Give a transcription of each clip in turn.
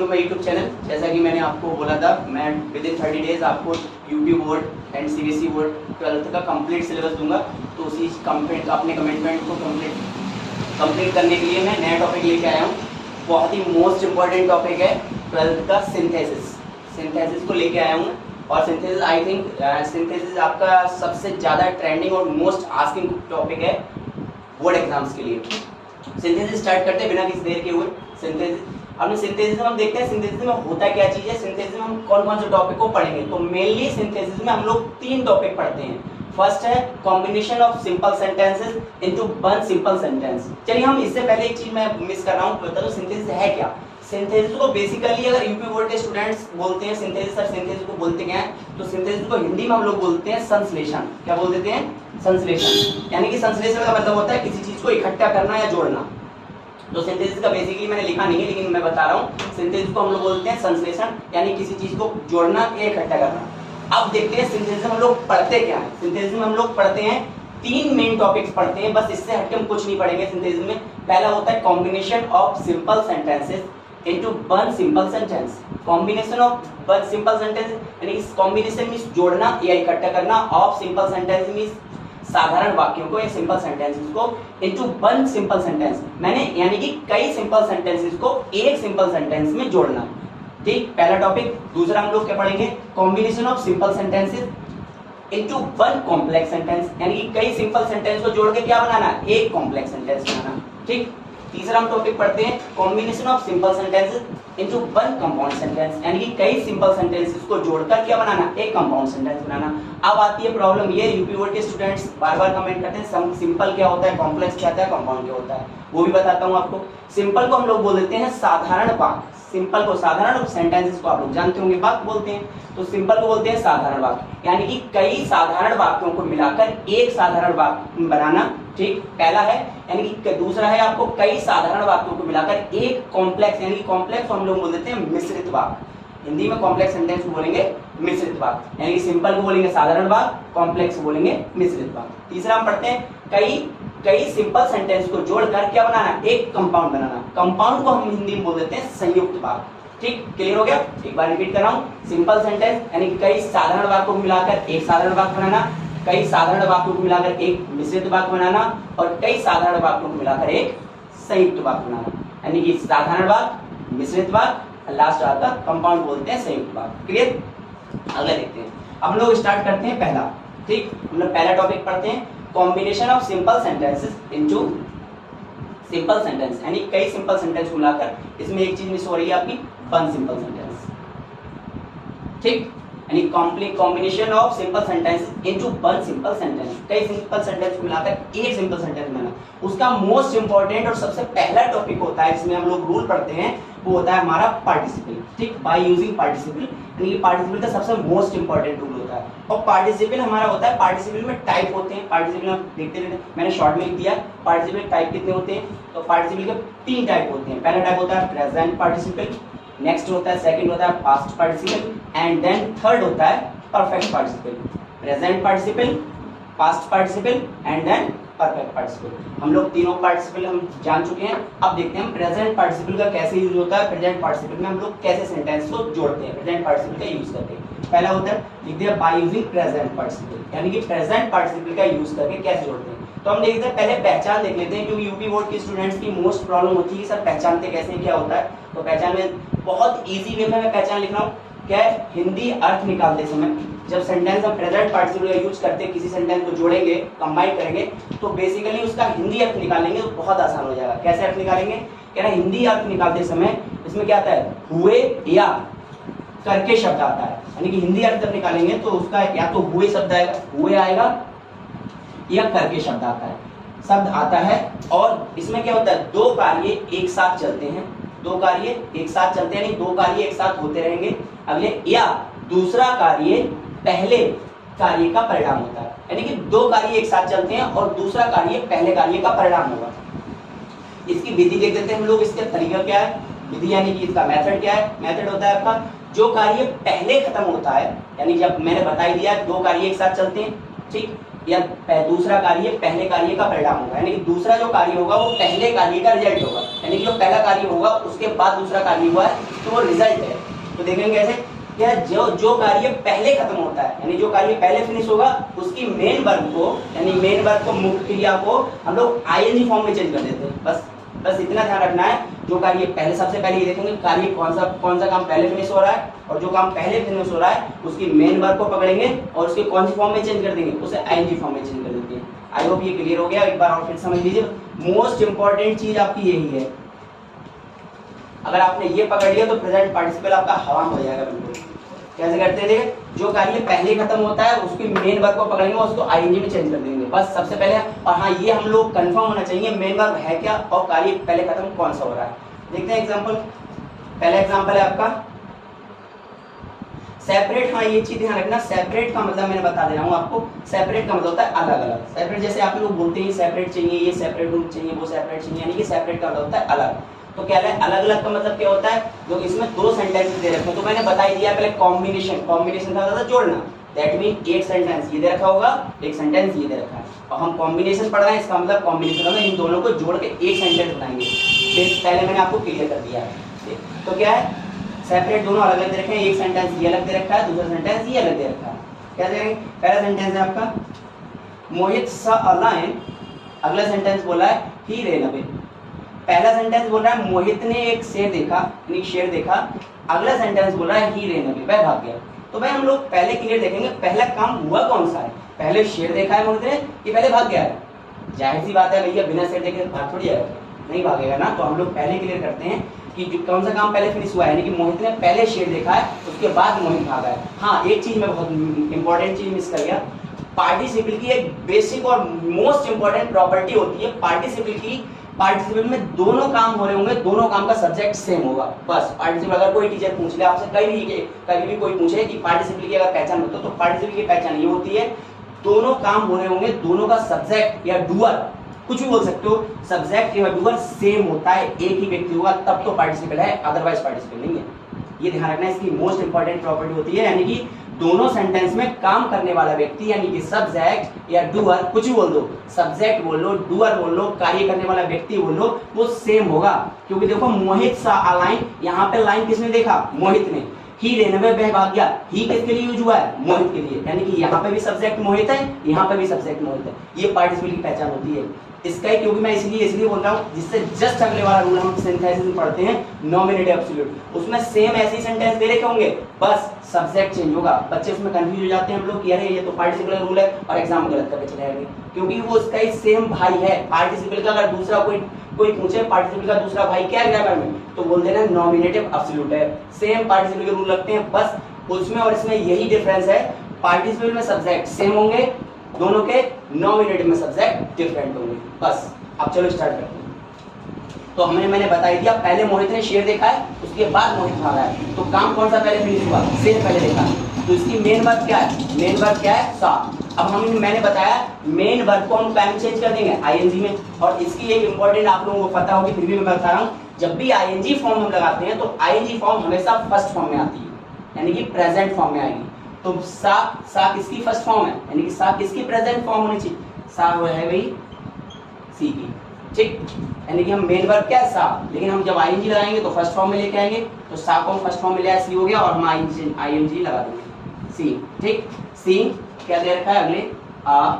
To my YouTube channel. जैसा कि मैंने आपको बोला था, मैं विद इन 30 डेज आपको UP board and CBSE board 12th का कंप्लीट सिलेबस दूंगा। तो उसी अपने कमिटमेंट को कंप्लीट करने के लिए मैं नया टॉपिक लेके आया हूँ। बहुत ही मोस्ट इम्पॉर्टेंट टॉपिक है 12th का सिंथेसिस को लेके आया हूँ। और सिंथेसिस आई थिंक सिंथेसिस आपका सबसे ज़्यादा ट्रेंडिंग और मोस्ट आस्किंग टॉपिक है बोर्ड एग्जाम्स के लिए। सिंथेसिस स्टार्ट करते हैं बिना किसी देर के हुए। सिंथेसिस में हम देखते हैं सिंथेसिस में होता क्या चीज़ है। सिंथेसिस में हम कौन कौन से टॉपिक को पढ़ेंगे, तो मेनली सिंथेसिस में हम लोग 3 टॉपिक पढ़ते हैं। फर्स्ट है combination of simple sentences into one simple sentence. चलिए हम इससे पहले एक चीज मैं मिस कर रहा हूँ, बता दो सिंथेसिस है क्या। सिंथेसिस को बेसिकली अगर यूपी बोर्ड के स्टूडेंट्स बोलते हैं सिंथेसिस को बोलते क्या है, तो सिंथेसिस को हिंदी में हम लोग बोलते हैं संश्लेषण। क्या बोल देते हैं? संश्लेषण। यानी कि संश्लेषण का मतलब होता है किसी चीज को इकट्ठा करना या जोड़ना। तो सिंथेसिस का बेसिकली मैंने लिखा नहीं है, लेकिन मैं बता रहा हूँ सिंथेसिस को हम लोग बोलते हैं संश्लेषण, यानी किसी चीज को जोड़ना या इकट्ठा करना। अब देखते हैं सिंथेसिस में हम लोग पढ़ते क्या है। सिंथेसिस में हम लोग पढ़ते हैं 3 मेन टॉपिक्स पढ़ते हैं, बस इससे हटके हम कुछ नहीं पढ़ेंगे सिंथेसिस में। पहला होता है combination of simple sentences into one simple sentence. Combination of one simple sentence यानी कॉम्बिनेशन मींस जोड़ना या इकट्ठा करना, ऑफ सिंपल सेंटेंस मींस साधारण वाक्यों को या सिंपल सेंटेंसेस को इनटू वन सिंपल सेंटेंस, मैंने यानी कि कई सिंपल सेंटेंसेस को एक सिंपल सेंटेंस में जोड़ना। ठीक, पहला टॉपिक। दूसरा हम लोग क्या पढ़ेंगे, combination of simple sentences into one complex sentence, यानी कि कई सिंपल सेंटेंस को जोड़ के क्या बनाना, एक कॉम्प्लेक्स सेंटेंस बनाना। ठीक। तीसरा हम टॉपिक पढ़ते हैं combination of simple sentences into one compound sentence, यानी कि कई सिंपल सेंटेंसेस को जोड़कर क्या बनाना, एक कंपाउंड सेंटेंस बनाना। अब आती है प्रॉब्लम, ये यूपी बोर्ड के स्टूडेंट्स बार-बार कमेंट करते हैं सिंपल क्या होता है, कॉम्प्लेक्स क्या होता है, कंपाउंड क्या होता है, वो भी बताता हूँ आपको। सिंपल को हम लोग बोल देते हैं साधारण वाक्य। सिंपल को साधारण सेंटेंसेस को आप लोग जानते होंगे वाक्य बोलते हैं, तो सिंपल को बोलते हैं साधारण वाक्य, यानी कि कई साधारण वाक्यों को मिलाकर एक साधारण वाक्य बनाना। ठीक, पहला है। यानी कि दूसरा है आपको कई साधारण वाक्यों को मिलाकर एक कॉम्प्लेक्स, यानी कि कॉम्प्लेक्स हम लोग बोल देते हैं मिश्रित वाक्य। हिंदी में कॉम्प्लेक्स सेंटेंस को बोलेंगे मिश्रित वाक्य, यानी कि सिंपल को बोलेंगे साधारण वाक्य, कॉम्प्लेक्स को बोलेंगे मिश्रित वाक्य। तीसरा हम पढ़ते हैं कई सिंपल सेंटेंस को जोड़कर क्या बनाना, एक कंपाउंड बनाना। कंपाउंड को हम हिंदी में बोल देते हैं संयुक्त वाक्य। ठीक, क्लियर हो गया? एक बार रिपीट कर रहा हूं, सिंपल सेंटेंस यानी कि कई साधारण वाक्यों को मिलाकर एक साधारण वाक्य बनाना, कई साधारण वाक्यों को मिलाकर एक मिश्रित वाक्य बनाना, और कई साधारण वाक्यों को मिलाकर एक संयुक्त वाक्य बनाना, यानी कि साधारण वाक्य, मिश्रित वाक्य, लास्ट आता कंपाउंड बोलते हैं संयुक्त वाक्य। क्लियर? अगला देखते हैं। अब हम लोग स्टार्ट करते हैं पहला। ठीक, हम लोग पहला टॉपिक पढ़ते हैं combination of simple sentences into simple sentence, यानी कई सिंपल सेंटेंस को मिलाकर, इसमें एक चीज मिस हो रही है आपकी, वन सिंपल सेंटेंस। ठीक, यानी combination of simple sentences into one simple sentence, कई सिंपल सेंटेंस को मिलाकर एक सिंपल सेंटेंस बनाना। उसका मोस्ट इंपॉर्टेंट और सबसे पहला टॉपिक होता है, इसमें हम लोग रूल पढ़ते हैं, वो होता है हमारा पार्टिसिपल। ठीक, बाय यूजिंग पार्टिसिपल, यानी कि पार्टिसिपल का सबसे मोस्ट इंपॉर्टेंट रूल होता है। और पार्टिसिपल हमारा होता है, पार्टिसिपल में टाइप होते हैं। पार्टिसिपल हम देखते रहते हैं, मैंने शॉर्ट में लिख दिया पार्टिसिपल टाइप कितने होते हैं। तो पार्टिसिपल के 3 टाइप होते हैं। पहला टाइप होता है प्रेजेंट पार्टिसिपल, नेक्स्ट होता है सेकंड होता है past participle, and then third होता है perfect participle. Present participle, past participle and then perfect participle. हम लोग तीनों पार्टिसिपल हम जान चुके हैं। अब देखते हैं प्रेजेंट पार्टिसिपल का कैसे यूज होता है, प्रेजेंट पार्टिसिपल में हम लोग कैसे सेंटेंस को जोड़ते हैं प्रेजेंट पार्टिसिपल का यूज करके। पहला होता है लिख दिया बाय यूजिंग प्रेजेंट पार्टिसिपल, यानी कि प्रेजेंट पार्टिसिपल का यूज करके कैसे जोड़ते हैं। तो हम देखते हैं, पहले पहचान देख लेते हैं, क्योंकि यूपी बोर्ड के स्टूडेंट्स की मोस्ट प्रॉब्लम होती है सर पहचानते कैसे क्या होता है। तो पहचान में बहुत ईजी वे में मैं पहचान लिख रहा हूँ। क्या है, हिंदी अर्थ निकालते समय जब सेंटेंस हम प्रेजेंट पार्टिसिपल का यूज करते हैं, किसी सेंटेंस को जोड़ेंगे, कंबाइन करेंगे, तो बेसिकली उसका हिंदी अर्थ निकालेंगे तो बहुत आसान हो जाएगा। कैसे अर्थ निकालेंगे, कह रहे हिंदी अर्थ निकालते समय इसमें क्या आता है, हुए या करके शब्द आता है, यानी कि हिंदी अर्थ जब निकालेंगे तो उसका या तो हुए शब्द आएगा, हुए आएगा, या करके शब्द आता है। और इसमें क्या होता है, 2 कार्य एक साथ चलते हैं, 2 कार्य एक साथ चलते हैं, यानी 2 कार्य एक साथ होते रहेंगे अगले, या दूसरा कार्य पहले कार्य का परिणाम होता है, यानी कि 2 कार्य एक साथ चलते हैं और दूसरा कार्य पहले कार्य का परिणाम होगा। इसकी विधि देख देते हैं हम लोग, इसका तरीका क्या है, विधि यानी कि इसका मेथड क्या है। मेथड होता है आपका जो कार्य पहले खत्म होता है, यानी जब मैंने बता ही दिया 2 कार्य एक साथ चलते हैं। ठीक, या दूसरा कार्य पहले कार्य का परिणाम होगा, यानी कि दूसरा जो कार्य होगा वो पहले कार्य का रिजल्ट होगा, यानी कि जो पहला कार्य होगा उसके बाद दूसरा कार्य हुआ है तो वो रिजल्ट है। तो देखेंगे कैसे, या जो कार्य पहले खत्म होता है, यानी जो कार्य पहले फिनिश होगा उसकी मेन वर्ब को, यानी मेन वर्ब को, मुख्य क्रिया को हम लोग आईएनजी फॉर्म में चेंज कर देते हैं। बस इतना ध्यान रखना है। जो कार्य पहले, सबसे पहले ये देखेंगे कार्य कौन सा काम पहले फिनिश हो रहा है, और जो काम पहले फिनिश हो रहा है उसकी मेन वर्ब को पकड़ेंगे और उसके कौन सी फॉर्म में चेंज कर देंगे, उसे आईएनजी फॉर्म में चेंज कर देंगे। आई होप ये क्लियर हो गया। एक बार और फिर समझ लीजिए, मोस्ट इंपॉर्टेंट चीज आपकी यही है। अगर आपने ये पकड़ लिया तो प्रेजेंट पार्टिसिपल आपका हवा हो जाएगा बिल्कुल। कैसे करते हैं, देखिए जो कार्य पहले खत्म होता है उसकी मेन वर्ब को पकड़ेंगे और उसको आईएनजी में चेंज कर देंगे, बस सबसे पहले। और हाँ, ये हम लोग कंफर्म होना चाहिए मेन वर्ब है क्या और कार्य पहले खत्म कौन सा हो रहा है। देखते हैं एग्जांपल। पहला एग्जांपल है आपका सेपरेट। हाँ, ये चीज ध्यान रखना, सेपरेट का मतलब मैंने बता दे रहा हूँ आपको। सेपरेट का मतलब होता है अलग अलग। सेपरेट जैसे आप लोग बोलते हैं सेपरेट चाहिए, ये सेपरेट रूम चाहिए, वो सेपरेट चाहिए, यानी कि सेपरेट का मतलब होता है अलग। तो क्या है अलग अलग का मतलब क्या होता है, जो इसमें दो सेंटेंस दे रखे हो, तो मैंने बता ही दिया पहले कॉम्बिनेशन का मतलब जोड़ना। दैट मीन एक सेंटेंस ये दे रखा होगा, एक सेंटेंस ये दे रखा है, और हम कॉम्बिनेशन पढ़ रहे हैं, इसका मतलब कॉम्बिनेशन में इन दोनों को जोड़ के एक सेंटेंस बनाएंगे। पहले मैंने आपको क्लियर कर दिया है। तो क्या है, सेपरेट दोनों अलग अलग दे रखे हैं, एक सेंटेंस ये अलग दे रखा है, दूसरा सेंटेंस ये अलग दे रखा है। क्या देंगे, पहला सेंटेंस है आपका मोहित सा अलाइन, अगला सेंटेंस बोला है ही रे नबे। पहला सेंटेंस बोल रहा है मोहित ने एक शेर देखा, यानी शेर देखा। अगला सेंटेंस बोल रहा है ही रे नबे, वह भाग गया। तो भाई हम लोग पहले क्लियर देखेंगे, पहला काम हुआ कौन सा है, पहले शेर देखा है मोहित ने कि पहले भाग गया है। जाहिर सी बात है भैया, बिना शेर देखे भाग थोड़ी जाएगा, नहीं भागेगा ना। तो हम लोग पहले क्लियर करते हैं कि जो कौन सा काम पहले फिनिश हुआ है, यानी कि मोहित ने पहले शेर देखा है, उसके बाद मोहित भागा है। हाँ, एक चीज में बहुत इंपॉर्टेंट चीज मिस कर गया, पार्टिसिपल की एक बेसिक और मोस्ट इंपॉर्टेंट प्रॉपर्टी होती है पार्टिसिपल की। पार्टिसिपल में दोनों काम हो रहे होंगे, दोनों काम का सब्जेक्ट सेम होगा। बस पार्टिसिपल, अगर कोई टीचर पूछ ले आपसे कभी भी कोई पूछे कि पार्टिसिपल की अगर पहचान बताओ, तो पार्टिसिपल की पहचान ये होती है दोनों काम हो रहे होंगे, दोनों का सब्जेक्ट या डूअर, कुछ भी बोल सकते हो, सब्जेक्ट या डूअर सेम होता है, एक ही व्यक्ति होगा, तब तो पार्टिसिपल है, अदरवाइज पार्टिसिपल नहीं है। ये ध्यान रखना, इसकी मोस्ट इंपॉर्टेंट प्रॉपर्टी होती है, यानी कि दोनों सेंटेंस में काम करने वाला व्यक्ति, यानी कि सब्जेक्ट या डूअर, कुछ भी बोल दो, सब्जेक्ट बोल लो, डूअर बोल लो, कार्य करने वाला व्यक्ति बोल लो, वो सेम होगा। क्योंकि देखो मोहित सा अलाइन, यहाँ पे लाइन किसने देखा, मोहित ने। ही रेनवे बह भाग गया, ही किसके लिए यूज हुआ है, मोहित के लिए, यानी कि यहाँ पे भी सब्जेक्ट मोहित है, यहाँ पे भी सब्जेक्ट मोहित है। ये पार्टिसिपल की पहचान होती है इसका ही। क्योंकि मैं इसलिए बोल रहा हूँ, जिससे जस्ट अगले वाला रूल हम सिंथेसिस में पढ़ते हैं, नॉमिनेटिव एब्सोल्यूट, उसमें सेम ऐसे सेंटेंस दे रखे होंगे, बस सब्जेक्ट चेंज होगा। बच्चे उसमें कंफ्यूज हो जाते हैं हम लोग कि अरे ये तो पार्टिसिपल रूल है, और एग्जाम गलत करके चले जाएंगे, क्योंकि वो उसका ही सेम भाई है। पार्टिसिपल का अगर दूसरा कोई पूछे पार्टिसिपल का दूसरा भाई क्या है ग्रामर में, तो बोल देना नॉमिनेटिव एब्सोल्यूट है। सेम पार्टिसिपल के रूल लगते हैं, बस उसमें और इसमें यही डिफरेंस है। पार्टिसिपल में सब्जेक्ट सेम होंगे, दोनों के नॉमिनेटिव में सब्जेक्ट डिफरेंट होंगे। बस अब चलो स्टार्ट करते हैं। तो मैंने बता दिया, पहले मोहित ने शेर देखा है, उसके बाद मोहित भागा है। तो काम कौन सा पहले फिनिश हुआ, शेर पहले देखा। तो इसकी मेन वर्ब क्या है, मेन वर्ब क्या है, सा। अब मैंने बताया मेन वर्ब को हम टाइम चेंज कर देंगे आईएनजी में। और इसकी एक इंपॉर्टेंट आप लोगों को पता होगी, फिर भी मैं बता रहा हूँ, जब भी आईएनजी फॉर्म हम लगाते हैं तो आईएनजी फॉर्म हमेशा फर्स्ट फॉर्म में आती है, यानी कि प्रेजेंट फॉर्म में आएगी। तो सा किसकी फर्स्ट फॉर्म है, यानी कि सा किसकी प्रेजेंट फॉर्म होनी चाहिए, सा वो है भाई सी की, ठीक। यानी कि हम मेन वर्ब क्या है, सा, लेकिन हम जब आईएनजी लगाएंगे तो फर्स्ट फॉर्म में लेके आएंगे। तो सा को हम फर्स्ट फॉर्म में ले आए, सी हो गया, और हम आईएनजी लगा देंगे, सी, ठीक। सी क्या दे रखा है अगले, आ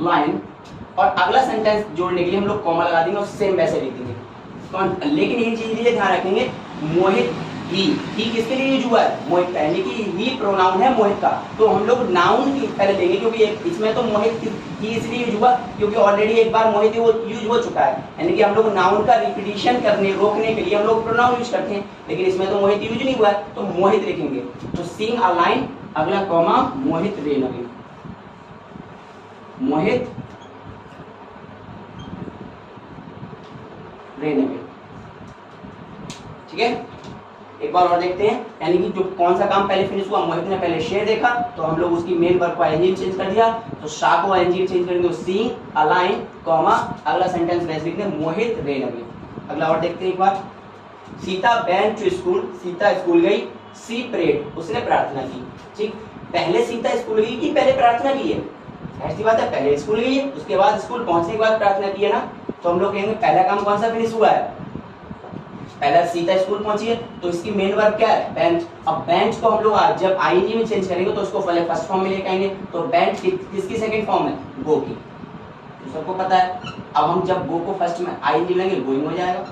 लाइन, और अगला सेंटेंस जोड़ने के लिए हम लोग कॉमा लगा देंगे और सेम वैसे लिख देंगे। लेकिन ये चीज के लिए ध्यान रखेंगे, मोहित ही किसके लिए यूज हुआ है, मोहित का, यानी कि ही प्रोनाउन है मोहित का। तो हम लोग नाउन की पहले लेंगे, क्योंकि इसमें तो मोहित ही इसलिए यूज हुआ क्योंकि ऑलरेडी एक बार मोहित वो यूज हो चुका है, यानी कि हम लोग नाउन का रिपीटिशन रोकने के लिए हम लोग प्रोनाउन यूज करते हैं, लेकिन इसमें तो मोहित यूज नहीं हुआ है, तो मोहित लिखेंगे। तो सिंग अ लाइन, अगला कॉमा, मोहित रे नबे, मोहित रे नबे, ठीक है। एक बार और देखते हैं, यानी कि जो कौन सा काम पहले फिनिश हुआ, मोहित ने पहले शेर देखा, तो हम लोग उसकी मेन वर्ब को आईएनजी चेंज कर दिया। तो शा को आईएनजी चेंज करेंगे, तो सीइंग अ लाइन, कॉमा, अगला सेंटेंस वैसे लिखते हैं, मोहित रे नबे। अगला और देखते हैं एक बार, Sita went to school, Sita school गई, सी प्रेड, उसने प्रार्थना की, ठीक। पहले सीता स्कूल गई कि पहले प्रार्थना की है? ऐसी बात है, पहले स्कूल गई है, उसके बाद स्कूल पहुंचने के बाद प्रार्थना की है ना। तो हम लोग कहेंगे पहला काम कौन सा फिनिश हुआ है? पहला सीता स्कूल पहुंची है, तो इसकी मेन वर्ब क्या है? बेंच। अब बेंच को हम लोग जब आईएनजी में चेंज करेंगे तो उसको पहले फर्स्ट फॉर्म में लेके आएंगे। तो बेंच किसकी सेकंड फॉर्म है? गो की, तो सबको पता है। अब हम जब गो को फर्स्ट में आईएनजी लेंगे, गोइंग हो जाएगा।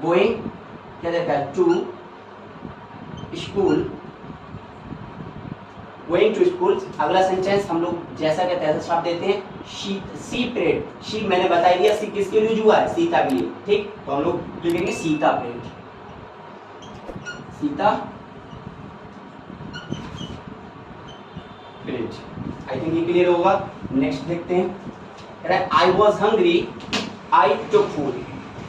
गोइंग क्या देता है? To school, going to school. अगला सेंटेंस हम लोग जैसा के तैसा छाप देते हैं, सी परेड। सी मैंने बता दिया, सी किसके लिए यूज हुआ है? सीता के लिए, ठीक। तो हम लोग लिखेंगे Sita parade, Sita parade. I think ये क्लियर होगा। नेक्स्ट देखते हैं, I was hungry I took food.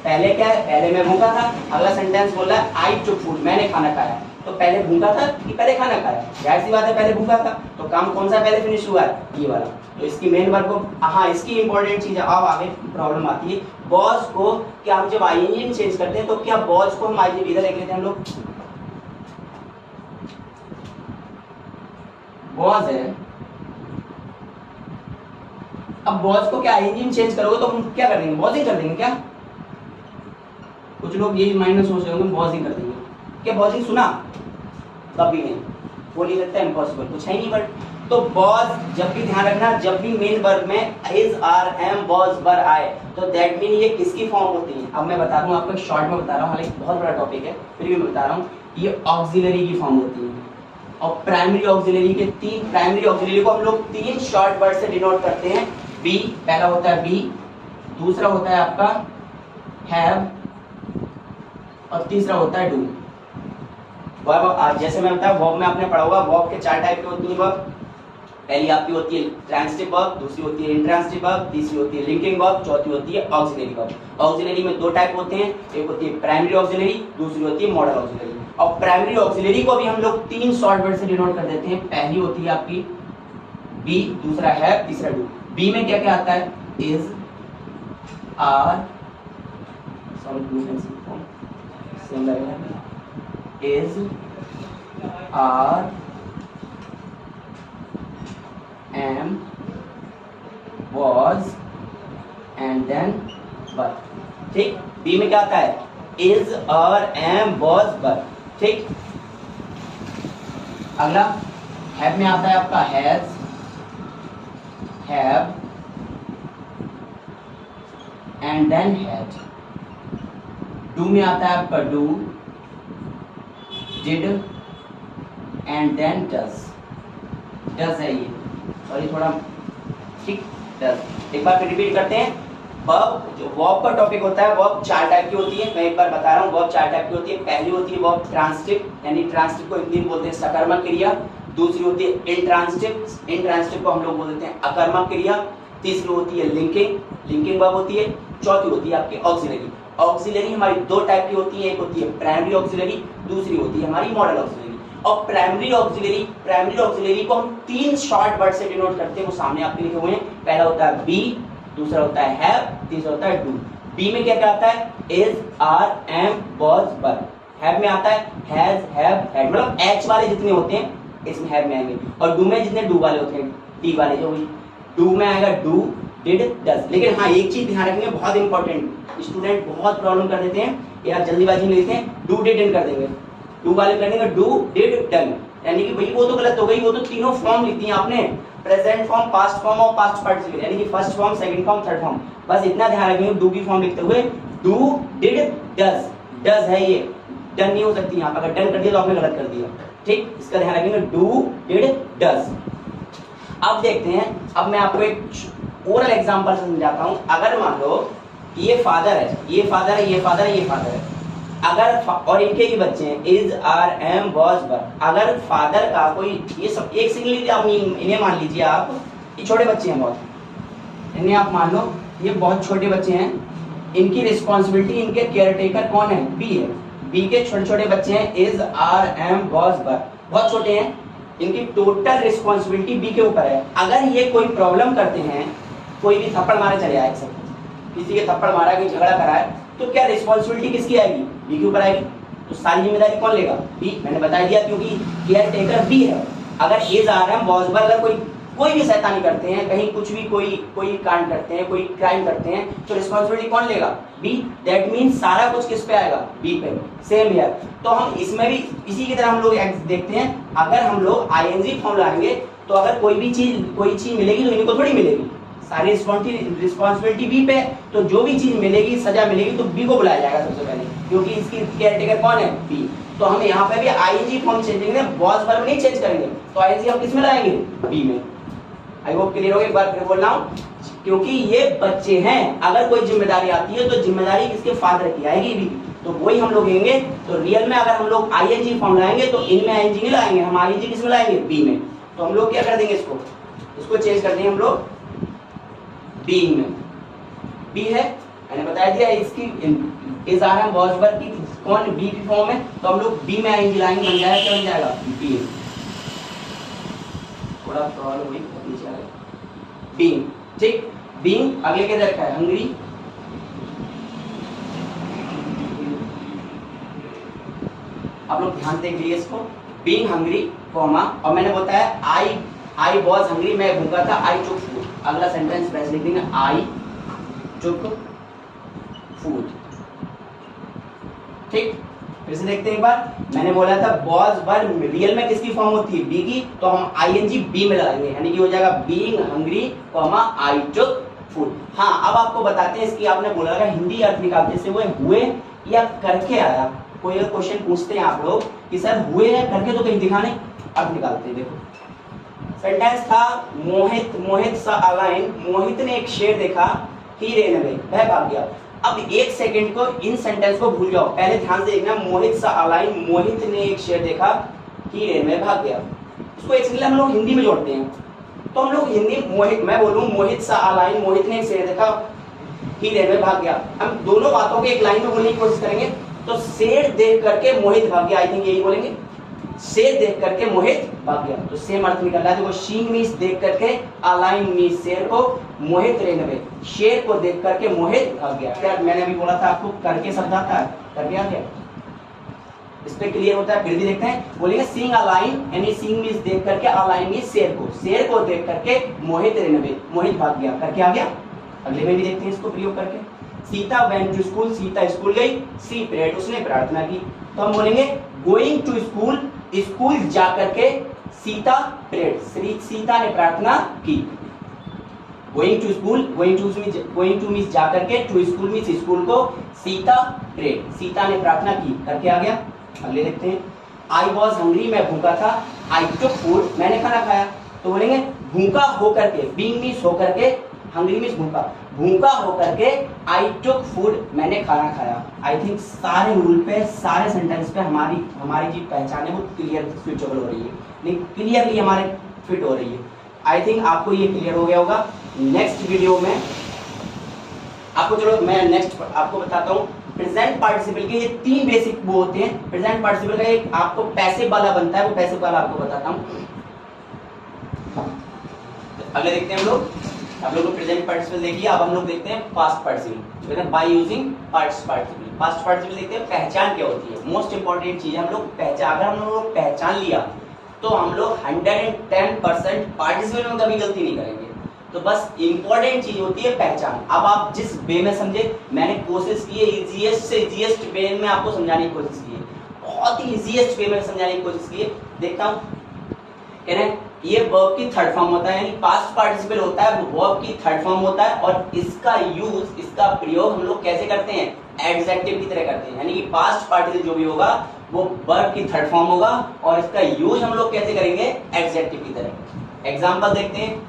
पहले क्या है? पहले मैं भूखा था। अगला सेंटेंस बोल रहा है आई टुक फूड, मैंने खाना खाया। तो पहले भूखा था कि पहले खाना खाया? जाहिर सी बात है पहले भूखा था। तो काम कौन सा पहले फिनिश हुआ है? ये वाला। तो इसकी मेन वर्ब को, हाँ इसकी इंपॉर्टेंट चीज है, अब आगे प्रॉब्लम आती है। बॉस को क्या हम जब आईएनजी चेंज करते हैं तो क्या बॉस को हम आईएनजी इधर लिख लेते हैं हम लोग, बॉस है। अब बॉस को क्या आईएनजी चेंज करोगे तो हम क्या कर देंगे? बॉस ही कर देंगे क्या? कुछ लोग यही माइंड में सोच रहे होंगे बॉस ही कर देंगे। क्या बॉस ही सुना? कभी नहीं, बोल ही सकता है, इम्पॉसिबल, कुछ है नहीं। बट तो बॉस जब भी ध्यान रखना, जब भी मेन वर्ब में इज आर एम बॉस बर आए तो दैट मीन ये किसकी फॉर्म होती है? अब मैं बता दूं आपको, एक शॉर्ट में बता रहा हूँ, हालांकि बहुत बड़ा टॉपिक है फिर भी मैं बता रहा हूँ। ये ऑक्सिलरी की फॉर्म होती है। और प्राइमरी ऑक्सिलरी के तीन, प्राइमरी ऑक्सिलरी को हम लोग तीन शॉर्ट वर्ड से डिनोट करते हैं। बी, पहला होता है बी, दूसरा होता है आपका हैव, और तीसरा होता है डू। वर्ब जैसे मैं बताया, वर्ब में आपने पढ़ा होगा, वर्ब के चार टाइप के होती है वर्ब। पहली आपकी होती है ट्रांजिटिव वर्ब, दूसरी होती है इंट्रांजिटिव वर्ब, तीसरी होती है लिंकिंग वर्ब, चौथी होती है ऑक्सिलरी वर्ब। ऑक्सिलरी में दो टाइप होते हैं, एक होती है प्राइमरी ऑक्सिलरी, दूसरी होती है मॉडल ऑक्सिलरी। और प्राइमरी ऑक्सिलरी को भी हम लोग तीन शॉर्ट वर्ड से डिनोट कर देते हैं। पहली होती है आपकी बी, दूसरा है, तीसरा डू। बी में क्या क्या आता है? Is, are, is, are, am, was and then were। ठीक। बी में क्या आता है? is, are, am, was, were। ठीक। अगला have में आता है आपका has, have and then had। do में आता है आपका do, did and then does। does है ये, सॉरी थोड़ा, ठीक, does। एक बार रिपीट करते हैं। वर्ब, जो वर्ब का टॉपिक होता है, वर्ब चार टाइप की होती है। मैं एक बार बता रहा हूँ, वर्ब चार टाइप की होती है। पहली होती है वर्ब ट्रांजिटिव, यानी ट्रांजिटिव को हिंदी में बोलते हैं सकर्मक क्रिया। दूसरी होती है इंट्रांजिटिव, इंट्रांजिटिव को हम लोग बोल देते हैं अकर्मक क्रिया। तीसरी होती है लिंकिंग, लिंकिंग वर्ब होती है। चौथी होती है आपकी ऑक्सिलरी। ऑक्सिलरी हमारी दो टाइप की होती है, एक होती है प्राइमरी ऑक्सिलरी, दूसरी होती है हमारी मॉडल ऑक्सिलरी। और प्राइमरी ऑक्सिलरी को हम तीन शॉर्ट वर्ड से डिनोट करते हैं, वो सामने आपके लिखे हुए हैं। पहला होता है बी, दूसरा होता है हैव, तीसरा होता है डू। बी में क्या क्या आता है? Is, are, am, was, were. Have में आता है हैज, हैव, हैड, मतलब एच वाले जितने होते हैं इसमें हैव में आएंगे। और डू में जितने डू वाले होते हैं, डी वाले जो हुई, डू में आएगा डू, डिड, डज। लेकिन हाँ एक चीज ध्यान रखेंगे, बहुत इंपॉर्टेंट, स्टूडेंट बहुत प्रॉब्लम कर देते हैं, या जल्दीबाजी में लेते हैं, डू डिड कर देंगे, डू वाले कर देंगे डू डिड डन, यानी कि भाई वो तो गलत हो गई, वो तो तीनों फॉर्म लिखती हैं आपने, प्रेजेंट फॉर्म, पास्ट फॉर्म और पास्ट पार्टिसिपल, यानी कि first form, second form, third form. बस इतना ध्यान रखेंगे डू की फॉर्म लिखते हुए, डू डिड डज, डज है ये, डन नहीं हो सकती यहाँ पर, अगर डन कर दिया तो आपने गलत कर दिया, ठीक, इसका ध्यान रखेंगे, डू डिड डज। अब देखते हैं, अब मैं आपको एक ओरल एग्जांपल समझाता हूं। अगर मान लो ये फादर है, ये फादर है, ये फादर है, ये फादर है, अगर और इनके भी बच्चे हैं, इज, आर, एम, वाज, वर। अगर फादर का कोई, ये सब एक सिंगल, आप इन्हें मान लीजिए, आप ये छोटे बच्चे हैं बहुत, इन्हें आप मान लो ये बहुत छोटे बच्चे हैं, इनकी रिस्पॉन्सिबिलिटी, इनके केयर टेकर कौन है? बी है। बी के छोटे छोटे बच्चे हैं, इज, आर, एम, वाज, वर, बहुत छोटे हैं, इनकी टोटल रिस्पॉन्सिबिलिटी बी के ऊपर है। अगर ये कोई प्रॉब्लम करते हैं, कोई भी थप्पड़ मारे चले आए, किसी के थप्पड़ मारा, कोई झगड़ा कराए, तो क्या रिस्पॉन्सिबिलिटी किसकी आएगी? बी के ऊपर आएगी। तो सारी जिम्मेदारी कौन लेगा? बी। मैंने बता दिया क्योंकि केयर टेकर बी है, अगर एज आ रहा है वॉज वर, अगर कोई भी शैतानी करते हैं, कहीं कुछ भी कोई कांड करते हैं, कोई क्राइम करते हैं, तो रिस्पॉन्सिबिलिटी कौन लेगा? बी। दैट मीन्स सारा कुछ किस पे आएगा? बी पे। Same here. तो हम इसमें भी इसी की तरह हम लोग देखते हैं, अगर हम लोग आईएनजी फॉर्म लाएंगे तो अगर कोई चीज मिलेगी तो इनको थोड़ी मिलेगी, सारी रिस्पॉन्सिबिलिटी बी पे। तो जो भी चीज मिलेगी, सजा मिलेगी, तो बी को बुलाया जाएगा सबसे पहले, क्योंकि इसकी केयरटेकर कौन है? बी। तो हम यहाँ पे भी आईएनजी फॉर्म चेंज करेंगे, वॉज वर्ब नहीं चेंज करेंगे। तो आईएनजी हम किस में लाएंगे? बी में। आई होप क्लियर हो गया। एक बार फिर बोल रहा हूँ, क्योंकि ये बच्चे हैं, अगर कोई जिम्मेदारी आती है तो जिम्मेदारी किसके? फादर की आएगी भी, तो वही हम लोग लेंगे। तो रियल में अगर हम लोग आईएनजी फॉर्म लाएंगे तो इनमें आईएनजी नहीं लाएंगे, हम आईएनजी किस में लाएंगे? बी में। तो हम लोग क्या कर देंगे? इसको चेंज कर देंगे हम लोग बीइंग में। बी है, मैंने बताया दिया इसकी इज़ार वॉज वर्ब की कौन? बी की फॉर्म है, तो हम लोग बी में आएंगे, लाएंगे, बन जाएगा, क्या बन जाएगा? बी। थोड़ा प्रॉब्लम हुई, नीचे आ गया। बीइंग, ठीक। बीइंग अगले के रखा है हंग्री, आप लोग ध्यान देख लीजिए इसको। बीइंग हंग्री कॉमा, और मैंने बताया आई वॉज हंग्री, मैं भूखा था, आई टुक फूड। अगला सेंटेंस वैसे लिख देंगे, आई टुक फूड। ठीक, फिर से देखते हैं एक बार। मैंने बोला था वॉज वर्ब रियल में किसकी फॉर्म होती है? बी की, तो हम आईएनजी बी में लगाएंगे, यानी कि हो जाएगा बीइंग हंग्री कॉमा आई टुक फूड। हाँ, अब आपको बताते हैं, इसकी आपने बोला था हिंदी अर्थ निकालते से हुए या करके आया। कोई अगर क्वेश्चन पूछते हैं आप लोग कि सर हुए या करके, तो कहीं दिखाने अर्थ निकालते हैं। देखो सेंटेंस था मोहित सा अलाइन, मोहित ने एक शेर देखा, ही रेन अवे, वह भाग गया। अब एक सेकंड को इन सेंटेंस को भूल जाओ, पहले ध्यान से देखना। मोहित सा अलाइन, मोहित ने एक शेर देखा, ही रेन अवे, भाग गया। इसको एक्चुअली हम लोग हिंदी में जोड़ते हैं, तो हम लोग हिंदी मोहित, मैं बोलूं मोहित सा अलाइन, मोहित ने एक शेर देखा, ही रेन अवे, भाग गया। हम दोनों बातों को एक लाइन में बोलने की कोशिश करेंगे। तो शेर देख करके मोहित भाग गया, आई थिंक यही बोलेंगे, शेर देख करके मोहित भाग गया। तो सेम अर्थ निकल रहा है। देखो शीन मीन्स देख करके, अलाइन मीन्स शेर को, मोहित रेन अवे, शेर को देख करके मोहित भाग गया। क्या मैंने अभी बोला था आपको करके शब्द आता है? करके आ गया, इस पे क्लियर होता है। फिर भी देखते हैं, बोलेंगे सीइंग अलाइन, यानी सीइंग मीन्स देख करके, अलाइन मीन्स शेर को देख करके मोहित रेन अवे, मोहित भाग गया, करके आ गया। अगले में भी देखते हैं इसको प्रयोग करके। Sita went to school, Sita school गई, सी प्रेयर्ड, उसने प्रार्थना की। तो हम बोलेंगे गोइंग टू स्कूल, स्कूल जा करके, सीता प्रेयर्ड, सीता ने प्रार्थना की। Going to school, going to means जा करके, टू स्कूल मींस स्कूल को, सीता प्रेयर्ड, सीता ने प्रार्थना की, करके आ गया। अगले देखते हैं, आई वॉज हंग्री, मैं भूखा था, आई टुक फूड, मैंने खाना खाया। तो बोलेंगे भूखा होकर के, बीइंग मींस होकर के, हंग्री मींस भूखा, भूखा होकर के, आई टुक फूड, मैंने खाना खाया। आई थिंक सारे रूल पे, सारे सेंटेंस पे हमारी जो पहचान है वो क्लियर स्विचेबल हो रही है, नहीं क्लियरली हमारे फिट हो रही है। आई थिंक आपको ये क्लियर हो गया होगा। नेक्स्ट वीडियो में आपको, चलो मैं नेक्स्ट आपको बताता हूँ प्रेजेंट पार्टिसिपल के ये 3 बेसिक वो होते हैं। प्रेजेंट पार्टिसिपल का एक आपको पैसिव वाला बनता है, वो पैसिव वाला आपको बताता हूँ। अगले देखते हैं हम लोग, आप लोग प्रेजेंट पार्टिसिपल देखिए। अब हम लोग देखते हैं past participle, by using past participle. Past participle देखते हैं पहचान क्या होती है। मोस्ट इंपॉर्टेंट चीज हम लोग पहचान, अगर हम लोग पहचान लिया तो हम लोग 110% पार्टिसिपल में कभी गलती नहीं करेंगे। तो बस इंपॉर्टेंट चीज होती है पहचान। अब आप जिस वे में समझे, मैंने कोशिश की है इजीएस्ट से इजीएस्ट वे में आपको समझाने की कोशिश की है, बहुत ही इजीएस्ट वे में समझाने की कोशिश की है। देखता हूँ, कह रहे हैं ये वर्ब की थर्ड फॉर्म होता है, यानी पास्ट पार्टिसिपल होता है वो वर्ब की थर्ड फॉर्म होता है, और इसका यूज, इसका प्रयोग हम लोग कैसे करते हैं? एडजेक्टिव की तरह करते हैं, यानी कि पास्ट पार्टिसिपल जो भी होगा वो वर्ब की थर्ड फॉर्म होगा, और इसका यूज हम लोग कैसे करेंगे? एडजेक्टिव की तरह। एग्जांपल देखते हैं,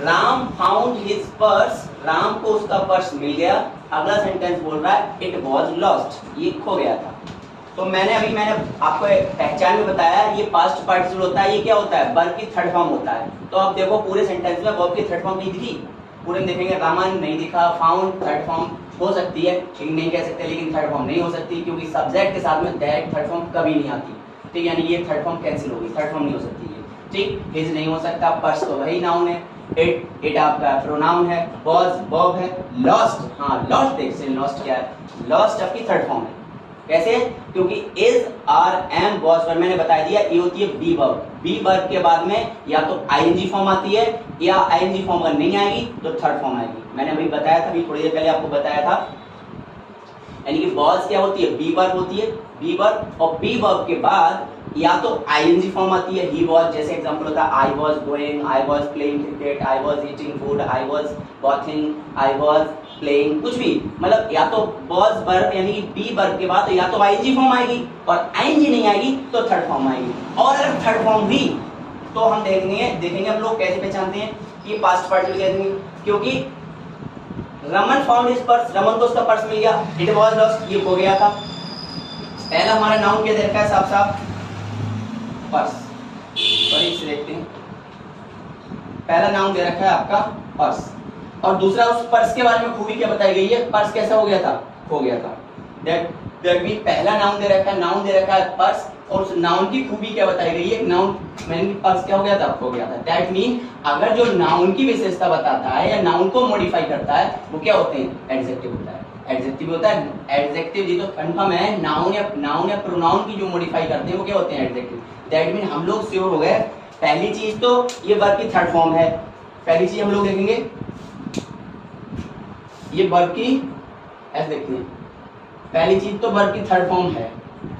Ram found his purse, Ram को उसका पर्स मिल गया। अगला सेंटेंस बोल रहा है इट वॉज लॉस्ट, ये खो गया था। तो मैंने आपको पहचान में बताया ये पास्ट पार्टिसिपल होता है, ये क्या होता है? वर्ब की थर्ड फॉर्म होता है। तो अब देखो पूरे सेंटेंस में वर्ब की थर्ड फॉर्म नहीं दिखी, पूरे में देखेंगे रामन नहीं दिखा, फाउंड थर्ड फॉर्म हो सकती है, ठीक नहीं कह सकते, लेकिन थर्ड फॉर्म नहीं हो सकती, क्योंकि सब्जेक्ट के साथ में डायरेक्ट थर्ड फॉर्म कभी नहीं आती। ठीक, यानी ये थर्ड फॉर्म कैंसिल होगी, थर्ड फॉर्म नहीं हो सकती है। ठीक, हिज नहीं हो सकता, पर्स तो वही नाउन है, इट आपका प्रोनाउन है, वॉज वर्ब है, लॉस्ट, हाँ लॉस्ट, देखिए लॉस्ट क्या है? लॉस्ट आपकी थर्ड फॉर्म है। कैसे? क्योंकि is are am was verb मैंने बता दिया ये होती है बी वर्ब। बी वर्ब के बाद में या तो आईएनजी फॉर्म आती है या आईएनजी फॉर्म अगर नहीं आएगी तो थर्ड फॉर्म आएगी। मैंने अभी बताया था, अभी थोड़ी देर पहले आपको बताया था। यानी कि वॉज क्या होती है? बी वर्ब होती है, बी वर्ब। और बी वर्ब के बाद या तो आईएनजी फॉर्म आती है, ही वॉज, जैसे एग्जांपल होता है I was going, I was playing cricket, I was eating food, I was watching, I was playing, कुछ भी, मतलब या तो वॉज वर्ब यानी कि बी वर्ब के बाद तो या तो आईएनजी फॉर्म आएगी और आईएनजी नहीं आएगी तो थर्ड फॉर्म आएगी। और अगर थर्ड फॉर्म हुई तो हम देखेंगे हम लोग कैसे पहचानते हैं कि पास्ट पार्टिसिपल कहेंगे, क्योंकि Raman found his purse, Raman को उसका पर्स मिल गया, इट वाज लॉस्ट ये हो गया था। पहला हमारा नाउन क्या दे रखा है? साफ साफ पर्स। सॉरी इसे देखते हैं, पहला नाउन दे रखा है आपका पर्स, और दूसरा उस पर्स के बारे में खूबी क्या बताई गई है? पर्स कैसा हो गया था? खो गया था। दैट मीन पहला नाउन दे रखा है पर्स, और उस नाउन की खूबी क्या बताई गई है? नाउन मैंने पर्स क्या हो गया था? खो गया था। दैट मीन अगर जो नाउन की विशेषता बताता है या नाउन को मॉडिफाई करता है वो क्या होते हैं? एडजेक्टिव होता है। एडजेक्टिव होता है, एडजेक्टिव जी तो कंफर्म है, नाउन या प्रोनाउन की जो मॉडिफाई करते हैं वो क्या होते हैं? एडजेक्टिव। दैट मीन हम लोग श्योर हो गए, पहली चीज तो ये वर्ब की थर्ड फॉर्म है। पहली चीज हम लोग देखेंगे ये वर्ब की, ऐसे देखते हैं, पहली चीज तो वर्ब की थर्ड फॉर्म है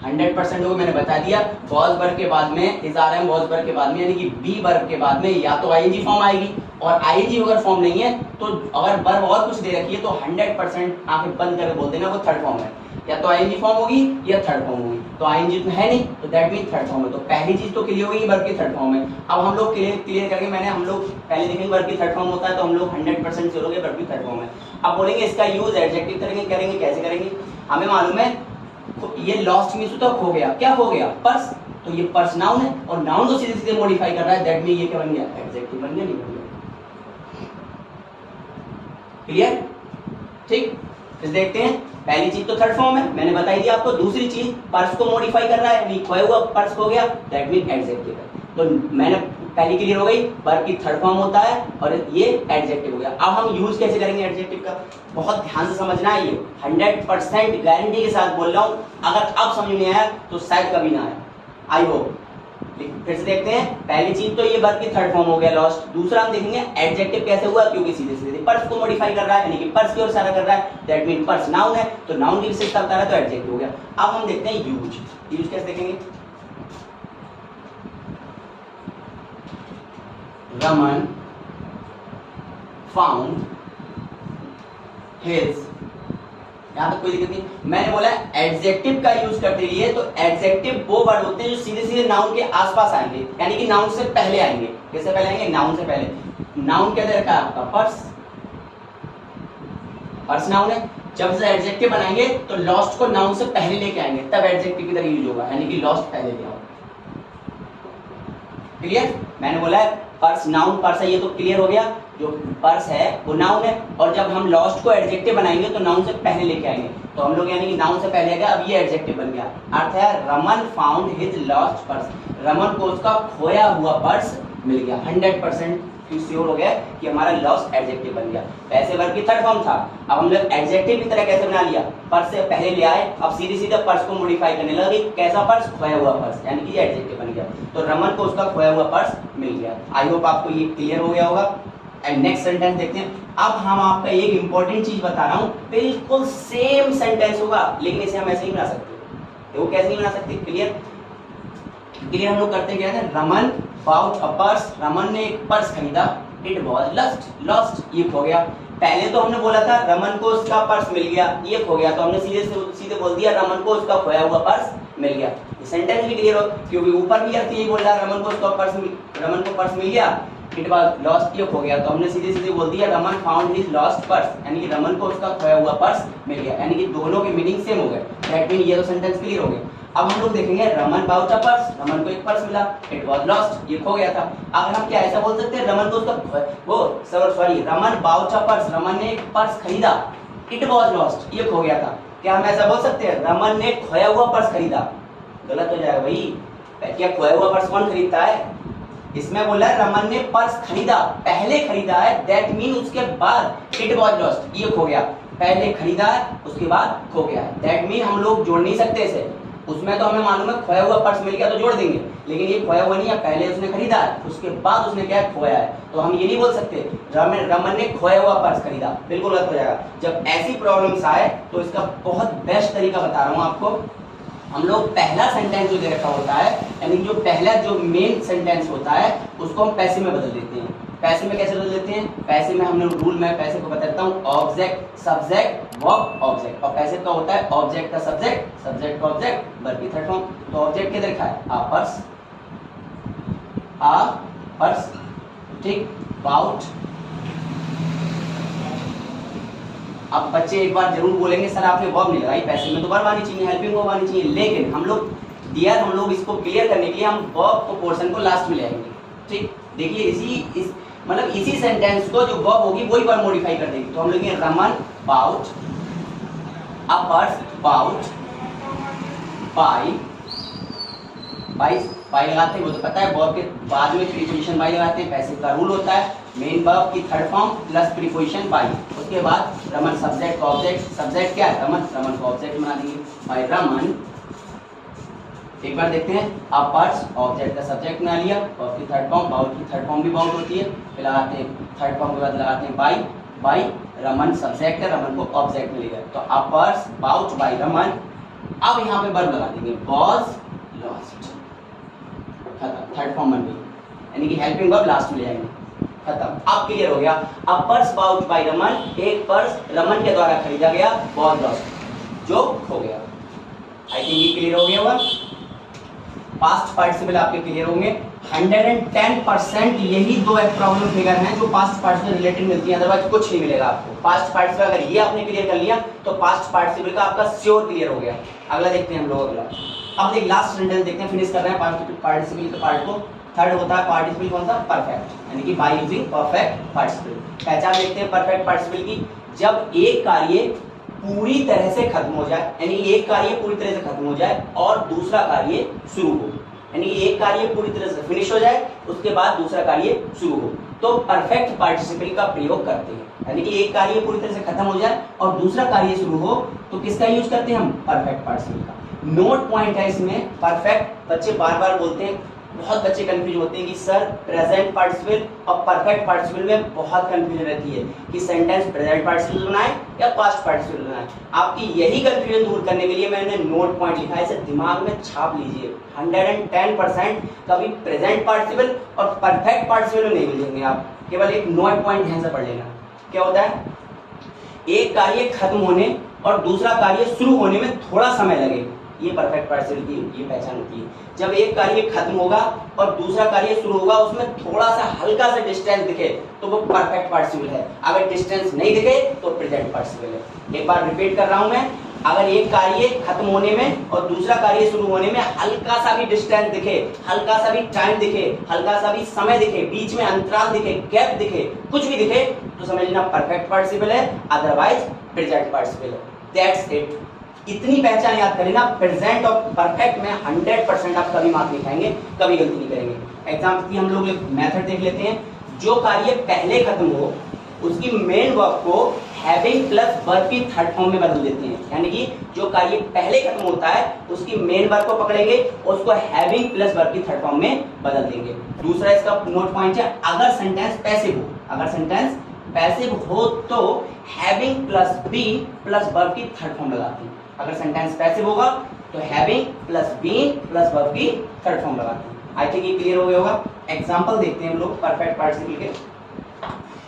100% होगा, मैंने बता दिया। वॉज वर्ब के बाद में is are am was verb के बाद में यानी कि बी वर्ब के बाद में या तो आईएनजी फॉर्म आएगी, और आईएनजी अगर फॉर्म नहीं है तो अगर वर्ब और कुछ दे रखी है तो 100% आंखें बंद करके बोल देना वो थर्ड फॉर्म है, या तो आईएनजी फॉर्म होगी या थर्ड फॉर्म होगी। तो आईएनजी तो है नहीं तो दैट मीन थर्ड फॉर्म है। तो पहली चीज तो क्लियर होगी वर्ब की थर्ड फॉर्म है। अब हम लोग क्लियर करके हम लोग पहले देखेंगे वर्ब की थर्ड फॉर्म होता है तो हम लोग 100% श्योर हो गए वर्ब की थर्ड फॉर्म है। अब बोलेंगे इसका यूज एडजेक्टिव करेंगे कैसे करेंगे? हमें मालूम है ये लॉस्ट मींस होता खो गया, क्या खो गया? पर्स। तो ये पर्स नाउन है और नाउन को सीधे सीधे मॉडिफाई कर रहा है, दैट मीन ये क्या बन गया? एडजेक्टिव बन गया, नहीं बन गया? क्लियर? ठीक, फिर देखते हैं। पहली चीज तो थर्ड फॉर्म है, मैंने बताई दी आपको। दूसरी चीज पर्स को मॉडिफाई कर रहा है, यानी खोया हुआ पर्स हो गया, दैट मीन एडजेक्टिव है। तो मैंने पहली क्लियर हो गई, वर्ब की थर्ड फॉर्म होता है और ये एडजेक्टिव हो गया। अब हम यूज कैसे करेंगे एडजेक्टिव का? बहुत ध्यान से समझना है, ये 100% गारंटी के साथ बोल रहा हूं। अगर अब समझ नहीं आया तो शायद कभी ना आए, आई होप। फिर से देखते हैं, पहली चीज तो ये वर्ब की थर्ड फॉर्म हो गया लॉस्ट। दूसरा हम देखेंगे एडजेक्टिव कैसे हुआ, क्योंकि सीधे सीधे पर्स को मॉडिफाई कर रहा है, यानी कि पर्स की ओर इशारा कर रहा है, दैट मीन पर्स नाउन है तो नाउन की विशेषता बता रहा है तो एडजेक्टिव हो गया। अब हम देखते हैं यूज कैसे देखेंगे। रमन फाउंड हिज, यहां तक कोई दिक्कत नहीं। मैंने बोला एडजेक्टिव का यूज करते लिए, तो एडजेक्टिव वो वर्ड होते हैं जो सीधे सीधे नाउन के आसपास आएंगे, यानी कि नाउन से पहले आएंगे। कैसे पहले आएंगे? नाउन से पहले। नाउन क्या दे रखा है आपका? पर्स। पर्स नाउन है। जब से एडजेक्टिव बनाएंगे तो लॉस्ट को नाउन से पहले लेके आएंगे, तब एडजेक्टिव की तरह यूज होगा, यानी कि लॉस्ट पहले ले आओ। क्लियर? मैंने बोला है पर्स नाउन, पर्स है ये तो क्लियर हो गया, जो पर्स है वो नाउन है, और जब हम लॉस्ट को एडजेक्टिव बनाएंगे तो नाउन से पहले लेके आएंगे। तो हम लोग यानी कि नाउन से पहले आ गया, अब ये एडजेक्टिव बन गया। अर्थ है Raman found his lost purse, Raman को उसका खोया हुआ पर्स मिल गया। 100% श्योर हो गया कि हमारा लॉस्ट एडजेक्टिव बन गया। वैसे वर्ब की थर्ड फॉर्म था, अब हम लोग एडजेक्टिव की तरह कैसे बना लिया? पर्स से पहले ले आए, अब सीधे सीधे पर्स को मॉडिफाई करने लगे। कैसा पर्स? खोया हुआ पर्स, यानी कि एडजेक्टिव बन गया। तो रमन को उसका खोया हुआ पर्स मिल गया। आई होप आपको ये क्लियर हो गया होगा। एंड नेक्स्ट सेंटेंस देखते हैं। अब हम आपका एक इंपॉर्टेंट चीज बता रहा हूं, बिल्कुल सेम सेंटेंस होगा, लेकिन इसे हम ऐसे ही बना सकते। वो कैसे नहीं बना सकते? क्लियर हम लोग करते क्या है, Raman bought a purse, Raman ने एक पर्स खरीदा, इट वॉज लॉस्ट ये खो गया। पहले तो हमने बोला था रमन को उसका पर्स मिल गया, ये खो गया, तो हमने सीधे बोल दिया रमन को उसका खोया हुआ पर्स मिल गया। सेंटेंस भी क्लियर हो, क्योंकि ऊपर भी अर्थ यही बोल रहा है रमन को पर्स मिल गया, इट वॉज लॉस्ट ये खो गया, तो हमने सीधे बोल दिया Raman found his lost purse, यानी कि रमन को उसका खोया हुआ पर्स मिल गया, यानी कि दोनों के मीनिंग सेम हो गए। दैट मीन ये तो सेंटेंस क्लियर हो गया। अब हम लोग देखेंगे Raman bought a purse, Raman को एक पर्स मिला, इट वाज लॉस्ट ये खो गया था। अगर हम क्या ऐसा बोल सकते हैं रमन को उसका Raman bought a purse, Raman ने एक पर्स खरीदा, इट वाज लॉस्ट ये खो गया था। क्या हम ऐसा बोल सकते हैं रमन ने खोया हुआ पर्स खरीदा? गलत हो जाएगा भाई। क्या खोया हुआ पर्स कौन खरीदता है? इसमें बोला है रमन ने पर्स खरीदा, पहले खरीदा है, दैट मीन उसके बाद इट वाज लॉस्ट ये खो गया। पहले खरीदा है उसके बाद खो गया है। दैट मीन हम लोग जोड़ नहीं सकते इसे, उसमें तो हमें मालूम है खोया हुआ पर्स मिल गया तो जोड़ देंगे, लेकिन ये खोया हुआ नहीं है, पहले उसने खरीदा है उसके बाद उसने क्या खोया है, तो हम ये नहीं बोल सकते रमन ने खोया हुआ पर्स खरीदा, बिल्कुल गलत हो जाएगा। जब ऐसी प्रॉब्लम्स आए तो इसका बहुत बेस्ट तरीका बता रहा हूँ आपको, हम लोग पहला सेंटेंस जो दे रखा होता है, यानी जो पहला जो मेन सेंटेंस होता है उसको हम पैसे में बदल देते हैं। पैसे में कैसे बदल देते हैं? पैसे में हमने रूल में पैसे को बताता हूँ, ऑब्जेक्ट सब्जेक्ट वर्ब ऑब्जेक्ट, और पैसे का होता है ऑब्जेक्ट का सब्जेक्ट, सब्जेक्ट का ऑब्जेक्ट, वर्ब की थर्ड फॉर्म। तो ऑब्जेक्ट किधर लिखा है? आ पर्स, ठीक, बाउट। अब बच्चे एक बार जरूर बोलेंगे सर आपने वर्ब नहीं लगाई, पैसे में तो वर्ब आनी चाहिए, हेल्पिंग वर्ब आनी चाहिए, लेकिन हम लोग इसको क्लियर करने के लिए हम वर्ब को पोर्शन को लास्ट में ले आएंगे, ठीक। देखिए इसी सेंटेंस को जो वर्ब होगी वही वर्ब मॉडिफाई कर देंगे। तो हम लिखेंगे Raman bought a purse, bought by लगाते हैं, वो तो पता है, वर्ब के बाद में प्रीपोजिशन बाई लगाते हैं, पैसे का रूल होता है, मेन वर्ब की third form plus preposition by, उसके बाद रमन सब्जेक्ट का ऑब्जेक्ट, सब्जेक्ट क्या है? रमन का ऑब्जेक्ट बना देंगे बाई रमन। एक बार देखते हैं, आप पर्स ऑब्जेक्ट का सब्जेक्ट बना लिया, वर्ब की थर्ड फॉर्म, बाउट की थर्ड फॉर्म भी बाउट होती है, फिर लगाते हैं थर्ड फॉर्म के बाद लगाते हैं बाई रमन सब्जेक्ट है, रमन को ऑब्जेक्ट मिलेगा, तो आप पर्स बाउट बाई रमन। अब यहाँ पे वर्ब लगा देंगे, वॉज लॉस्ट, खत्म, थर्ड फॉर्म बन गई, यानी कि हेल्पिंग वर्ब लास्ट में ले जाएंगे, खत्म। अब क्लियर हो गया। अब पर्स बाउट बाई रमन, एक पर्स रमन के द्वारा खरीदा गया, वॉज लॉस्ट, जो खो गया। आई थिंक ये क्लियर हो गया होगा। पास्ट पार्टिसिपल आपके क्लियर होंगे। 110% यही दो प्रॉब्लम फिगर हैं जो पास्ट पार्टिसिपल रिलेटेड मिलती है, अदरवाइज कुछ नहीं मिलेगा आपको। पास्ट पार्टिसिपल अगर ये आपने क्लियर कर लिया तो पास्ट पार्टिसिपल का आपका श्योर क्लियर हो गया। अगला देखते हैं हम लोग, अगला अब देख लास्ट सेंटेंस देखते हैं, फिनिश कर रहे हैं पार्टिसिपल के पार्ट को। थर्ड होता है पार्टिसिपल कौन सा? परफेक्ट, यानी कि बाय यूजिंग परफेक्ट पार्टिसिपल। पहचान देखते हैं परफेक्ट पार्टिसिपल की, जब एक कार्य पूरी तरह से खत्म हो जाए, यानी एक कार्य पूरी तरह से खत्म हो जाए और दूसरा कार्य शुरू हो, यानी एक कार्य पूरी तरह से फिनिश हो जाए उसके बाद दूसरा कार्य शुरू हो, तो परफेक्ट पार्टिसिपल का प्रयोग करते हैं। यानी कि एक कार्य पूरी तरह से खत्म हो जाए और दूसरा कार्य शुरू हो तो किसका यूज करते हैं हम? परफेक्ट पार्टिसिपल का। नोट पॉइंट है इसमें परफेक्ट, बच्चे बार बार बोलते हैं, बहुत बच्चे कंफ्यूज होते हैं कि सर प्रेजेंट पार्टिसिपल और परफेक्ट पार्टिसिपल में बहुत कंफ्यूजन रहती है कि सेंटेंस प्रेजेंट पार्टिसिपल बनाए या पास्ट पार्टिसिपल बनाए। आपकी यही कंफ्यूजन दूर करने के लिए मैंने नोट पॉइंट लिखा है, इसे दिमाग में छाप लीजिए। 110% कभी प्रेजेंट पार्टिसिपल और परफेक्ट पार्टिसिपल में नहीं मिलेंगे आप, केवल एक नोट पॉइंट ध्यान से पढ़ लेना। क्या होता है? एक कार्य खत्म होने और दूसरा कार्य शुरू होने में थोड़ा समय लगे, ये परफेक्ट पार्टिसिपल की ये पहचान होती है। जब एक कार्य खत्म होगा और दूसरा कार्य शुरू होगा उसमें थोड़ा सा हल्का सा डिस्टेंस दिखे तो वो परफेक्ट पार्टिसिपल है, अगर डिस्टेंस नहीं दिखे तो प्रेजेंट पार्टिसिपल है। एक बार रिपीट कर रहा हूं मैं, अगर एक कार्य खत्म होने में और दूसरा कार्य शुरू होने में हल्का सा भी डिस्टेंस दिखे, हल्का सा भी टाइम दिखे, हल्का सा भी समय दिखे, बीच में अंतराल दिखे, गैप दिखे, कुछ भी दिखे तो समझ लेना परफेक्ट पार्टिसिपल है, अदरवाइज प्रेजेंट पार्टिसिपल है। That's it. इतनी पहचान याद करें ना, प्रेजेंट और परफेक्ट में 100% आप कभी मार्क नहीं खाएंगे, कभी गलती नहीं करेंगे। एग्जाम्पल की हम लोग मेथड देख लेते हैं। जो कार्य पहले खत्म हो उसकी मेन वर्ब को हैविंग प्लस वर्ब की थर्ड फॉर्म में बदल देते हैं, यानी कि जो कार्य पहले खत्म होता है उसकी मेन वर्ब को पकड़ेंगे और उसको हैविंग प्लस वर्ब की थर्ड फॉर्म में बदल देंगे। दूसरा इसका नोट पॉइंट है, अगर सेंटेंस पैसिव हो, अगर सेंटेंस पैसिव हो तो having plus being plus verb की थर्ड फॉर्म लगाते हैं। अगर सेंटेंस पैसिव होगा तो having plus being plus verb की थर्ड फॉर्म लगाते हैं। आई थिंक ये क्लियर हो गया होगा। एग्जांपल देखते हैं हम लोग परफेक्ट पार्टिसिपल के।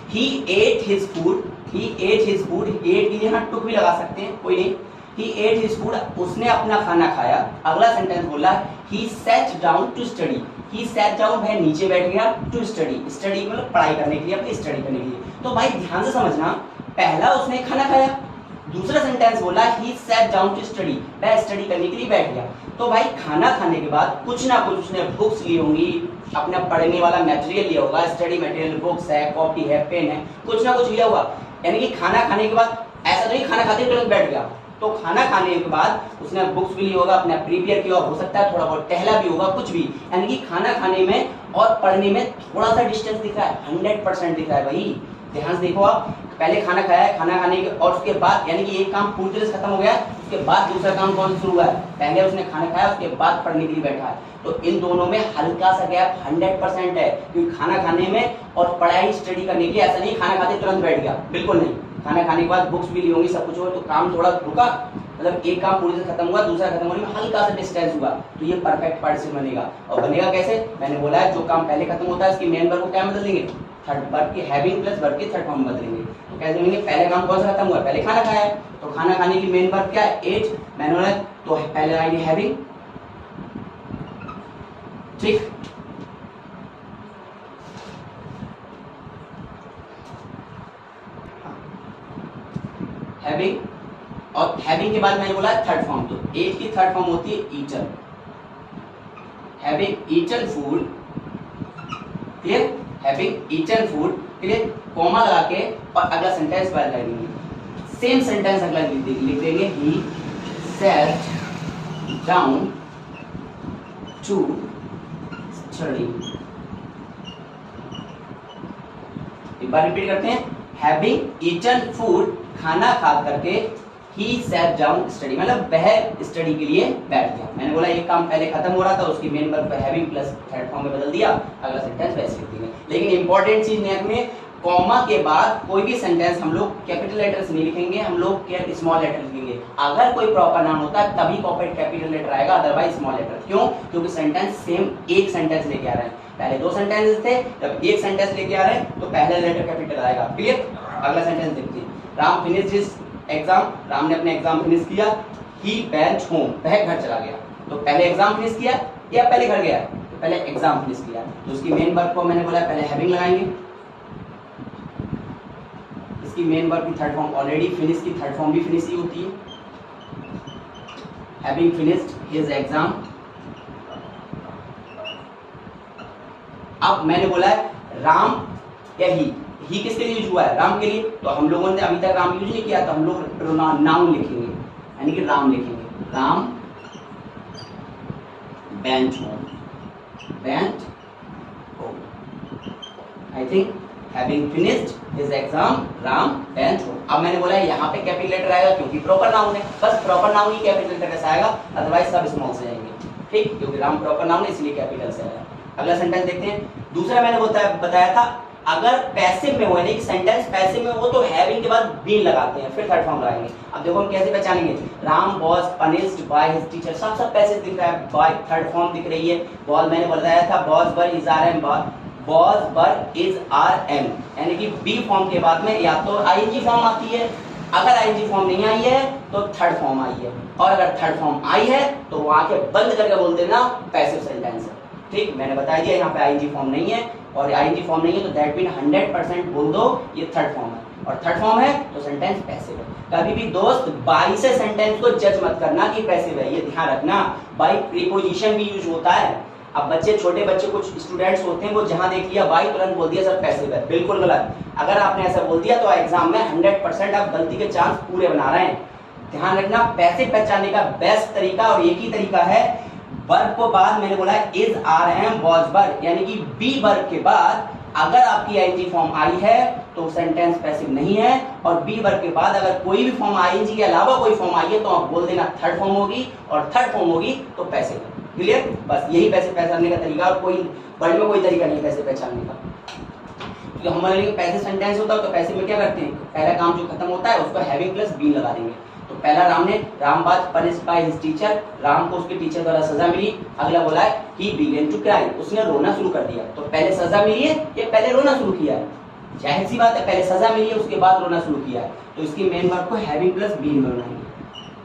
He ate his food, he ate his food, ate के लिए हम टुक भी लगा सकते हैं, कोई नहीं। ही एट हिज फूड, उसने अपना खाना खाया। अगला सेंटेंस बोला he sat down to study, he sat down वह नीचे बैठ गया, टू स्टडी, स्टडी मतलब पढ़ाई करने के लिए, अपनी स्टडी करने के लिए। तो भाई ध्यान से समझना, पहला उसने खाना खाया, दूसरा सेंटेंस बोला he sat down to study, वह स्टडी करने के लिए बैठ गया। तो भाई खाना खाने के बाद कुछ ना कुछ उसने बुक्स ली होंगी, अपना पढ़ने वाला मटेरियल लिया होगा, स्टडी मटेरियल, बुक्स है, कॉपी है, पेन है, कुछ ना कुछ लिया होगा। यानी कि खाना खाने के बाद ऐसा नहीं खाना खाते तुरंत बैठ गया, तो खाना खाने के बाद उसने बुक्स भी लिया होगा, अपना प्रिपेयर किया, हो सकता है थोड़ा बहुत टहला भी होगा, कुछ भी। यानी कि खाना खाने में और पढ़ने में थोड़ा सा डिस्टेंस दिख रहा है, 100% दिख रहा है भाई। ध्यान से देखो आप, पहले खाना खाया है, खाना खाने के और उसके बाद यानी कि एक काम पूरी तरह से खत्म हो गया, उसके बाद दूसरा काम कौन शुरू हुआ है, पहले उसने खाना खाया उसके बाद पढ़ने के लिए बैठा है। तो इन दोनों में हल्का सा गैप 100% है, क्योंकि खाना खाने में और पढ़ाई स्टडी करने के लिए ऐसा नहीं खाना खाते तुरंत बैठ गया, बिल्कुल नहीं। खाना खाने के बाद बुक्स भी ली होंगी, सब कुछ होगा, तो काम थोड़ा रुका, मतलब एक काम पूरी से खत्म हुआ, दूसरा खत्म होने में हल्का सा डिस्टेंस हुआ, तो ये परफेक्ट पार्टिसिपल बनेगा। और बनेगा कैसे, मैंने बोला है जो काम पहले खत्म होता है उसकी मेन वर्ब को क्या बदल देंगे, थर्ड वर्ब की हैविंग प्लस वर्ब की थर्ड फॉर्म बदलेंगे। तो कैसे बनेंगे, पहले काम कौन सा खत्म हुआ, पहले खाना खाया है, तो खाना खाने की मेन वर्ब क्या है, एट, मैंने बोला तो पहले आएंगे हैविंग, ठीक। हैविंग, और हैविंग के बाद मैंने बोला थर्ड फॉर्म, तो एट की थर्ड फॉर्म होती है eaten, having eaten food, clear, having eaten food, clear, comma लगा के और अगला सेंटेंस बाहर कर देंगे, सेम सेंटेंस अगला लिख देंगे, ही sat down to study। एक बार रिपीट करते हैं, हैविंग ईटन फूड, खाना खा करके, ही sat down study, मतलब वह स्टडी के लिए बैठ गया। मैंने बोला एक काम पहले खत्म हो रहा था, उसकी मेन वर्ब को हैविंग प्लस थर्ड फॉर्म में बदल दिया, अगला सेंटेंस वैसे लिख देंगे। लेकिन इंपॉर्टेंट चीज नेक में, कॉमा के बाद कोई भी सेंटेंस हम लोग कैपिटल लेटर से नहीं लिखेंगे, हम लोग क्या स्मॉल लेटर लिखेंगे। अगर कोई प्रॉपर नाउन होता है तभी कैपिटल लेटर आएगा, अदरवाइज स्मॉल लेटर। क्यों, क्योंकि सेंटेंस सेम एक सेंटेंस लेके आ रहे हैं, पहले दो सेंटेंस थे, जब एक सेंटेंस लेके आ रहे हैं तो पहला लेटर कैपिटल आएगा, क्लियर। अगला सेंटेंस देखते हैं, Ram finished his exam, Ram ने अपने एग्जाम फिनिश किया, ही वेंट होम, वह घर चला गया। तो पहले एग्जाम फिनिश किया या पहले घर गया, तो पहले एग्जाम फिनिश किया, तो उसकी मेन वर्ब को मैंने बोला पहले हैविंग लगाएंगे, इसकी मेन वर्ब की थर्ड फॉर्म ऑलरेडी फिनिश की थर्ड फॉर्म भी फिनिश ही होती है, हैविंग फिनिश्ड हिज एग्जाम। अब मैंने बोला है राम या ही किसके लिए यूज हुआ है, राम के लिए, तो हम लोगों ने अभी तक राम यूज नहीं किया, तो हम लोग नाउन लिखेंगे, यानी कि राम लिखेंगे, Ram went home, went home, I think having finished his exam, Ram went home. अब मैंने बोला है यहाँ पे कैपिटल लेटर आएगा क्योंकि प्रॉपर नाउन है, बस प्रॉपर नाउन ही कैपिटल लेटर से आएगा, अदरवाइज सब स्मॉल से आएंगे, ठीक, क्योंकि राम प्रॉपर नाउन है इसलिए कैपिटल से आएगा। अगला सेंटेंस देखते हैं, दूसरा मैंने बताया था अगर पैसिव में हो, यानी कि सेंटेंस पैसिव में हो तो हैविंग के बाद बीन लगाते हैं, फिर थर्ड फॉर्म लगाएंगे। अब देखो हम कैसे पहचानेंगे, Ram was punished by his teacher, सब पैसिव दिख रहा है, बाय थर्ड फॉर्म दिख रही है, वॉज मैंने बताया था was were is are am, was were is are am, यानी कि बी फॉर्म के बाद में या तो आईएनजी फॉर्म आती है, अगर आईएनजी फॉर्म नहीं आई है तो थर्ड फॉर्म आई है, और अगर थर्ड फॉर्म आई है तो वो आके बंद करके बोल देना पैसिव सेंटेंस है, ठीक। मैंने बता दिया यहाँ पे आईएनजी फॉर्म नहीं है, और आईएनजी फॉर्म नहीं है तो दैट मीन 100% बोल दो ये थर्ड फॉर्म है, और थर्ड फॉर्म है तो सेंटेंस पैसिव है। कभी भी दोस्त बाई से सेंटेंस को जज मत करना कि पैसिव है, ये ध्यान रखना, बाई प्रीपोजिशन भी यूज होता है। अब बच्चे, छोटे बच्चे, कुछ स्टूडेंट्स होते हैं वो जहां देख लिया बाई तुरंत बोल दिया सर पैसिव है, बिल्कुल गलत। अगर आपने ऐसा बोल दिया तो एग्जाम में 100% आप गलती के चांस पूरे बना रहे हैं। ध्यान रखना, पैसिव पहचानने का बेस्ट तरीका और एक ही तरीका है, वर्ब को बाद मैंने बोला is are am was were, यानी कि बी वर्ब के बाद अगर आपकी आईएनजी फॉर्म आई है तो सेंटेंस पैसिव नहीं है, और बी वर्ब के बाद अगर कोई भी फॉर्म आईएनजी के अलावा कोई फॉर्म आई है तो आप बोल देना थर्ड फॉर्म होगी, और थर्ड फॉर्म होगी तो पैसिव है, क्लियर। बस यही पैसे पहचानने का तरीका, और कोई वर्ड में कोई तरीका नहीं पैसे पहचानने का। तो हमारे लिए पैसे सेंटेंस होता है तो पैसे में क्या करते हैं, पहला काम जो खत्म होता है उसको हैविंग प्लस बीन लगा देंगे। तो पहला Ram was punished by his teacher, Ram को उसके टीचर द्वारा सजा मिली। अगला बोला है ही बिगन टू क्राई, उसने रोना शुरू कर दिया। तो पहले सजा मिली है या पहले रोना शुरू किया है, जाहिर सी बात है पहले सजा मिली है उसके बाद रोना शुरू किया है, तो इसकी मेन वर्ब को हैविंग प्लस बीन में बनाएंगे।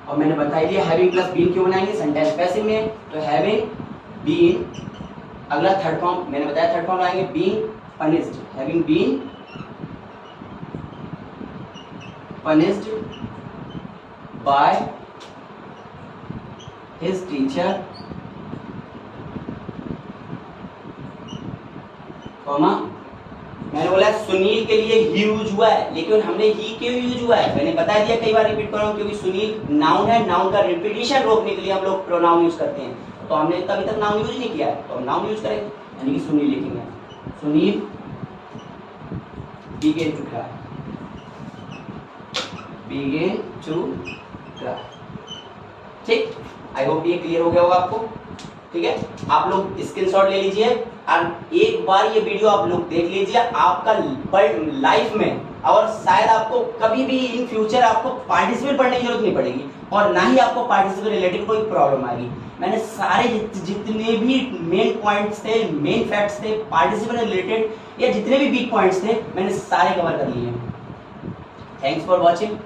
और मैंने बता दिया हैविंग प्लस बीन क्यों बनाएंगे, सेंटेंस पैसिव में, तो हैविंग बीन, अगला थर्ड फॉर्म मैंने बताया थर्ड फॉर्म लाएंगे being punished, having been punished by his teacher, comma मैंने बोला सुनील के लिए ही यूज हुआ है, लेकिन हमने ही क्यों यूज हुआ है मैंने बता दिया, कई बार रिपीट कर रहा हूं, क्योंकि सुनील नाउन है, नाउन का रिपीटिशन रोकने के लिए हम लोग प्रोनाउन यूज करते हैं, तो हमने अभी तक नाउन यूज नहीं किया है तो हम नाउन यूज करेंगे, यानी कि सुनील लिखेंगे, Sunil begin to cry, begin to cry। ठीक, आई होप ये क्लियर हो गया होगा आपको। ठीक है, आप लोग स्क्रीनशॉट ले लीजिए और एक बार ये वीडियो आप लोग देख लीजिए, आपका लाइफ में और शायद आपको कभी भी इन फ्यूचर आपको पार्टिसिपेट पढ़ने की जरूरत नहीं पड़ेगी और ना ही आपको पार्टिसिपेट रिलेटेड कोई प्रॉब्लम आएगी। मैंने सारे जितने भी मेन पॉइंट्स थे, मेन फैक्ट्स थे पार्टिसिपेट रिलेटेड या जितने भी वीक पॉइंट्स थे, मैंने सारे कवर कर लिए। Thanks for watching.